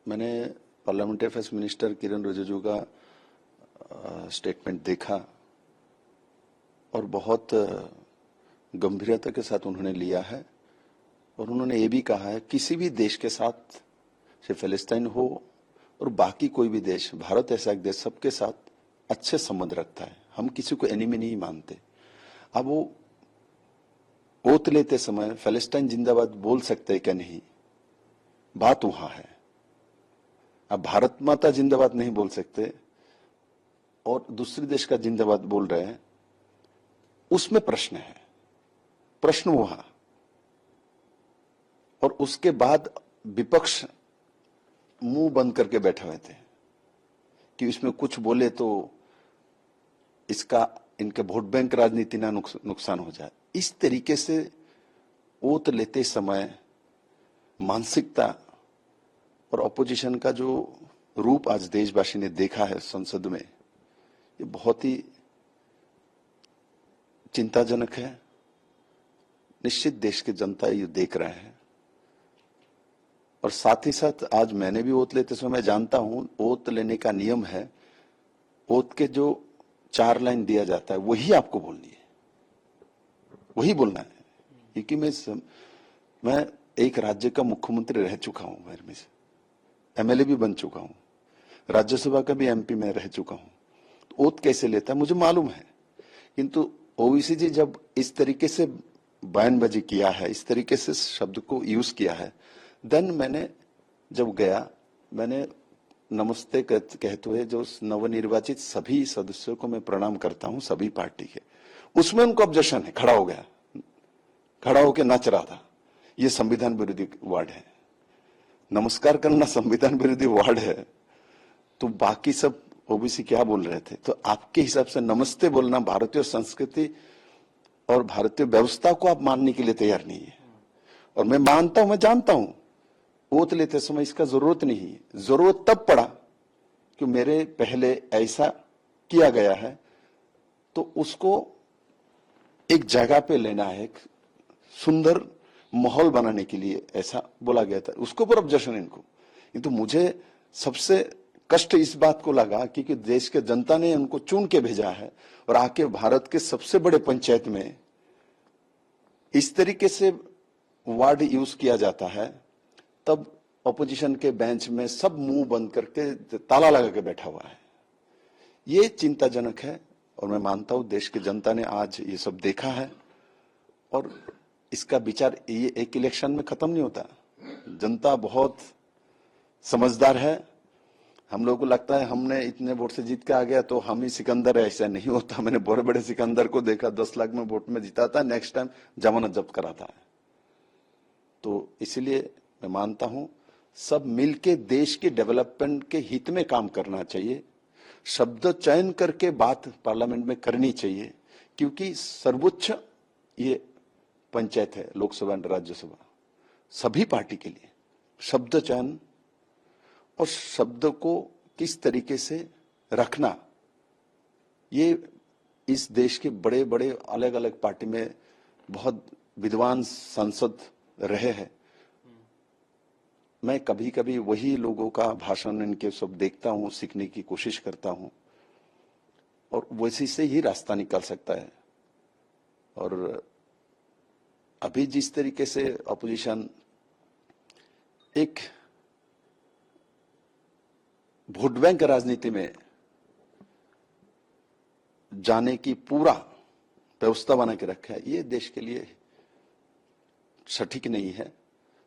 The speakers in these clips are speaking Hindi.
मैंने पार्लियामेंट्री अफेयर्स मिनिस्टर किरण रिजिजू का स्टेटमेंट देखा और बहुत गंभीरता के साथ उन्होंने लिया है और उन्होंने ये भी कहा है किसी भी देश के साथ, चाहे फिलिस्तीन हो और बाकी कोई भी देश, भारत ऐसा एक देश सबके साथ अच्छे संबंध रखता है। हम किसी को एनिमी नहीं मानते। अब वो ओत लेते समय फिलिस्तीन जिंदाबाद बोल सकते हैं क्या? नहीं, बात वहां है। अब भारत माता जिंदाबाद नहीं बोल सकते और दूसरे देश का जिंदाबाद बोल रहे हैं, उसमें प्रश्न है। प्रश्न वहां। और उसके बाद विपक्ष मुंह बंद करके बैठे हुए थे कि इसमें कुछ बोले तो इसका इनके वोट बैंक राजनीति ना नुकसान हो जाए। इस तरीके से ओत लेते समय मानसिकता और अपोजिशन का जो रूप आज देशवासी ने देखा है संसद में, ये बहुत ही चिंताजनक है। निश्चित देश की जनता ये देख रहे हैं और साथ ही साथ आज मैंने भी ओत लेते समय जानता हूं, ओत लेने का नियम है, ओत के जो 4 लाइन दिया जाता है वही आपको बोलनी है, वही बोलना है। क्योंकि मैं एक राज्य का मुख्यमंत्री रह चुका हूं, में से एमएलए भी बन चुका हूं, राज्यसभा का भी एमपी में रह चुका हूं। तो ओत कैसे लेता है मुझे मालूम है, किंतु ओवैसी जी जब इस तरीके से बयानबाजी किया है, इस तरीके से शब्द को यूज किया है, देन मैंने जब गया, मैंने नमस्ते कहते हुए जो नवनिर्वाचित सभी सदस्यों को मैं प्रणाम करता हूं, सभी पार्टी के, उसमें उनको ऑब्जेक्शन है। खड़ा हो गया, खड़ा होकर नाच रहा था। ये संविधान विरोधी वर्ड है। नमस्कार करना संविधान विरोधी वर्ड है तो बाकी सब ओबीसी क्या बोल रहे थे? तो आपके हिसाब से नमस्ते बोलना भारतीय संस्कृति और भारतीय व्यवस्था को आप मानने के लिए तैयार नहीं है। और मैं मानता हूं, मैं जानता हूं, ओत लेते समय इसका जरूरत नहीं है। जरूरत तब पड़ा कि मेरे पहले ऐसा किया गया है तो उसको एक जगह पे लेना है, एक सुंदर माहौल बनाने के लिए ऐसा बोला गया था। उसके ऊपर ऑब्जेक्शन इनको। किंतु मुझे सबसे कष्ट इस बात को लगा कि देश के जनता ने उनको चुन के भेजा है और आके भारत के सबसे बड़े पंचायत में इस तरीके से वर्ड यूज किया जाता है, तब ऑपोजिशन के बेंच में सब मुंह बंद करके ताला लगा के बैठा हुआ है। ये चिंताजनक है और मैं मानता हूं देश की जनता ने आज ये सब देखा है और इसका विचार ये एक इलेक्शन में खत्म नहीं होता। जनता बहुत समझदार है। हम लोगों को लगता है हमने इतने वोट से जीत के आ गया तो हम ही सिकंदर है, ऐसा नहीं होता। मैंने बड़े बड़े सिकंदर को देखा, 10 लाख में वोट में जीता था, नेक्स्ट टाइम जमानत जब्त कराता है। तो इसलिए मैं मानता हूं सब मिलके देश के डेवलपमेंट के हित में काम करना चाहिए। शब्द चयन करके बात पार्लियामेंट में करनी चाहिए, क्योंकि सर्वोच्च ये पंचायत है, लोकसभा और राज्यसभा, सभी पार्टी के लिए शब्द चयन और शब्द को किस तरीके से रखना, ये इस देश के बड़े बड़े अलग अलग पार्टी में बहुत विद्वान सांसद रहे हैं। मैं कभी कभी वही लोगों का भाषण इनके सब देखता हूं, सीखने की कोशिश करता हूं और वैसे से ही रास्ता निकल सकता है। और अभी जिस तरीके से अपोजिशन एक वोट बैंक राजनीति में जाने की पूरा व्यवस्था बना के रखा है, ये देश के लिए सटीक नहीं है।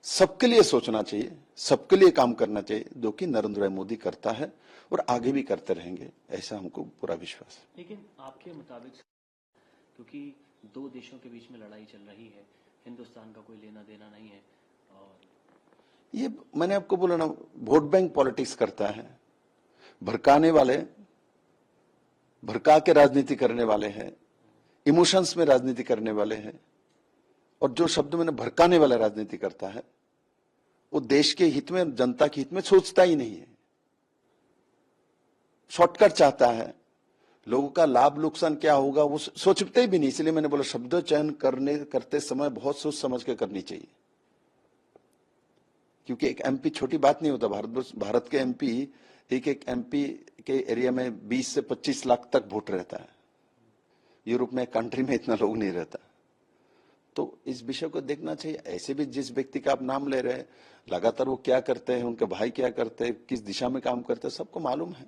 सबके लिए सोचना चाहिए, सबके लिए काम करना चाहिए, जो कि नरेंद्र भाई मोदी करता है और आगे भी करते रहेंगे, ऐसा हमको पूरा विश्वास है। लेकिन आपके मुताबिक, क्योंकि 2 देशों के बीच में लड़ाई चल रही है, हिंदुस्तान का कोई लेना देना नहीं है, और ये मैंने आपको बोला ना, वोट बैंक पॉलिटिक्स करता है। भड़काने वाले भड़का के राजनीति करने वाले हैं, इमोशंस में राजनीति करने वाले हैं, और जो शब्द मैंने भड़काने वाला राजनीति करता है वो देश के हित में, जनता के हित में सोचता ही नहीं है, शॉर्टकट चाहता है। लोगों का लाभ नुकसान क्या होगा वो सोचते भी नहीं। इसलिए मैंने बोला शब्द चयन करते समय बहुत सोच समझ के करनी चाहिए, क्योंकि एक एमपी छोटी बात नहीं होता। भारत के एमपी, एक एक एमपी के एरिया में 20 से 25 लाख तक वोट रहता है। यूरोप में कंट्री में इतना लोग नहीं रहता। तो इस विषय को देखना चाहिए। ऐसे भी जिस व्यक्ति का आप नाम ले रहे हैं, लगातार वो क्या करते हैं, उनके भाई क्या करते हैं, किस दिशा में काम करते हैं, सबको मालूम है।